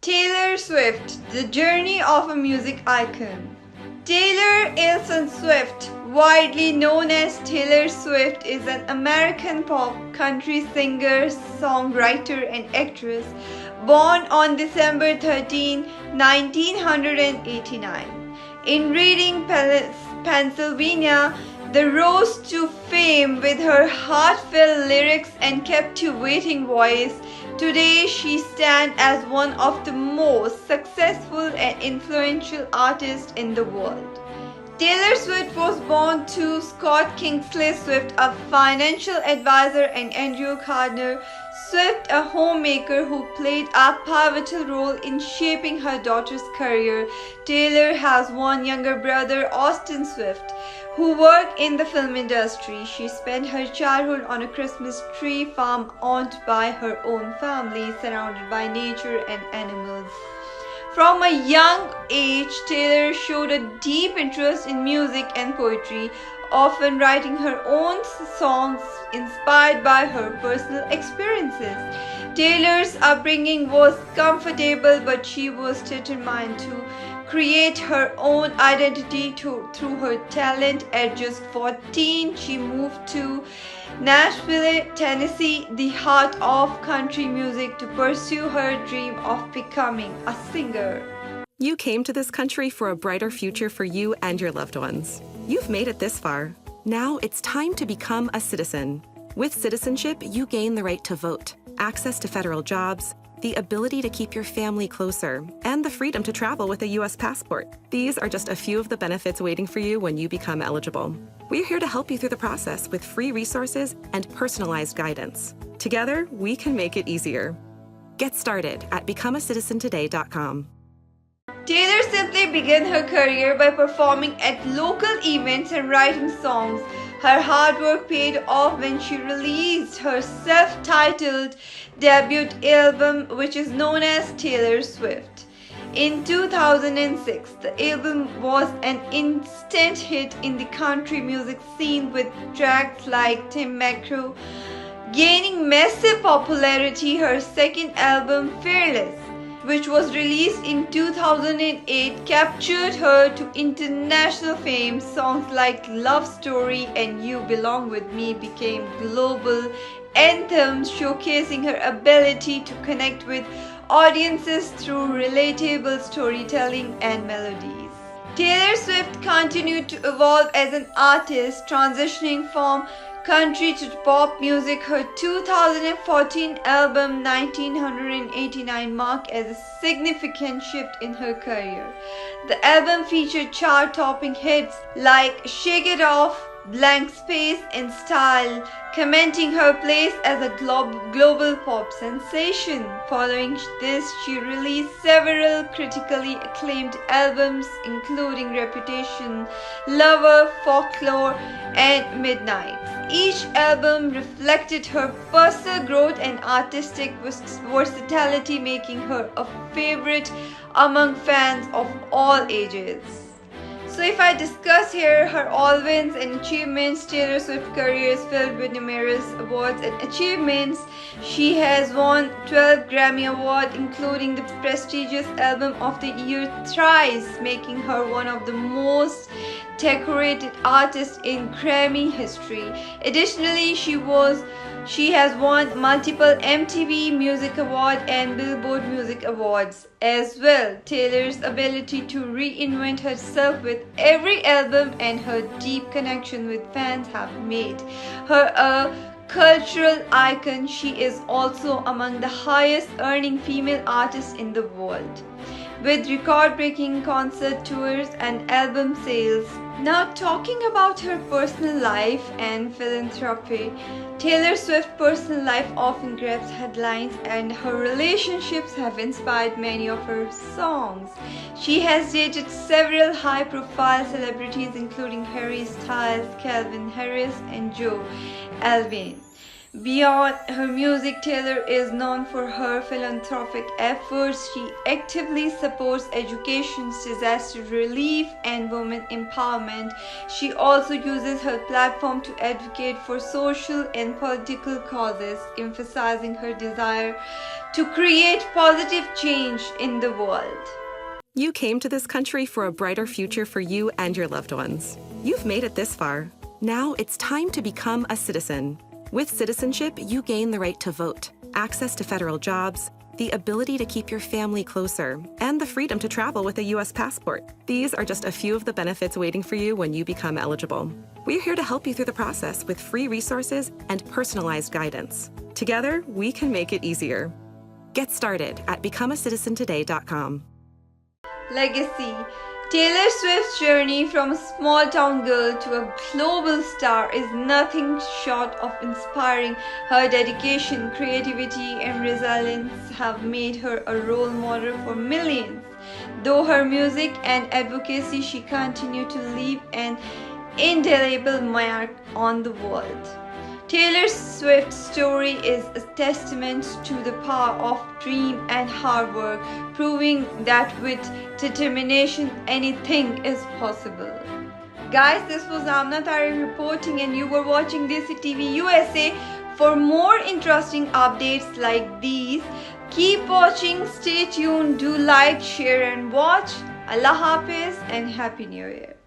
Taylor Swift, the journey of a music icon. Taylor Ilson Swift, widely known as Taylor Swift, is an American pop country singer, songwriter, and actress born on December 13, 1989, in Reading, Pennsylvania. The rose to fame with her heartfelt lyrics and captivating voice. Today, she stands as one of the most successful and influential artists in the world. Taylor Swift was born to Scott Kingsley Swift, a financial advisor, and Andrew Gardner Swift, a homemaker who played a pivotal role in shaping her daughter's career. Taylor has one younger brother, Austin Swift, who worked in the film industry. She spent her childhood on a Christmas tree farm owned by her own family, surrounded by nature and animals. From a young age, Taylor showed a deep interest in music and poetry, often writing her own songs inspired by her personal experiences. Taylor's upbringing was comfortable, but she was determined to create her own identity through her talent. At just 14, she moved to Nashville, Tennessee, the heart of country music, to pursue her dream of becoming a singer. You came to this country for a brighter future for you and your loved ones. You've made it this far. Now it's time to become a citizen. With citizenship, you gain the right to vote, access to federal jobs, the ability to keep your family closer, and the freedom to travel with a U.S. passport. These are just a few of the benefits waiting for you when you become eligible. We're here to help you through the process with free resources and personalized guidance. Together, we can make it easier. Get started at becomeacitizentoday.com. Taylor simply began her career by performing at local events and writing songs. Her hard work paid off when she released her self-titled debut album, which is known as Taylor Swift. In 2006, the album was an instant hit in the country music scene, with tracks like Tim McGraw gaining massive popularity. Her second album, Fearless, which was released in 2008, captured her to international fame. Songs like Love Story and You Belong With Me became global anthems, showcasing her ability to connect with audiences through relatable storytelling and melodies. Taylor Swift continued to evolve as an artist, transitioning from country to pop music. Her 2014 album 1989 marked as a significant shift in her career. The album featured chart-topping hits like Shake It Off, Blank Space, and Style, cementing her place as a global pop sensation. Following this, she released several critically acclaimed albums, including Reputation, Lover, Folklore, and Midnight. Each album reflected her personal growth and artistic versatility, making her a favorite among fans of all ages. So if I discuss here her all wins and achievements, Taylor Swift's career is filled with numerous awards and achievements. She has won 12 Grammy Awards, including the prestigious Album of the Year thrice, making her one of the most decorated artists in Grammy history. Additionally, she has won multiple MTV Music Awards and Billboard Music Awards as well. Taylor's ability to reinvent herself with every album and her deep connection with fans have made her a cultural icon. She is also among the highest earning female artists in the world, with record-breaking concert tours and album sales. Now, talking about her personal life and philanthropy, Taylor Swift's personal life often grabs headlines, and her relationships have inspired many of her songs. She has dated several high-profile celebrities, including Harry Styles, Calvin Harris, and Joe Alwyn. Beyond her music, Taylor is known for her philanthropic efforts. She actively supports education, disaster relief, and women empowerment. She also uses her platform to advocate for social and political causes, emphasizing her desire to create positive change in the world. You came to this country for a brighter future for you and your loved ones. You've made it this far. Now it's time to become a citizen. With citizenship, you gain the right to vote, access to federal jobs, the ability to keep your family closer, and the freedom to travel with a U.S. passport. These are just a few of the benefits waiting for you when you become eligible. We're here to help you through the process with free resources and personalized guidance. Together, we can make it easier. Get started at becomeacitizentoday.com. Legacy. Taylor Swift's journey from a small town girl to a global star is nothing short of inspiring. Her dedication, creativity, and resilience have made her a role model for millions. Through her music and advocacy, she continues to leave an indelible mark on the world. Taylor Swift's story is a testament to the power of dream and hard work, proving that with determination anything is possible. Guys, this was Amna Tariq reporting and you were watching Desi TV USA. For more interesting updates like these, keep watching, stay tuned, do like, share and watch. Allah Hafiz and Happy New Year.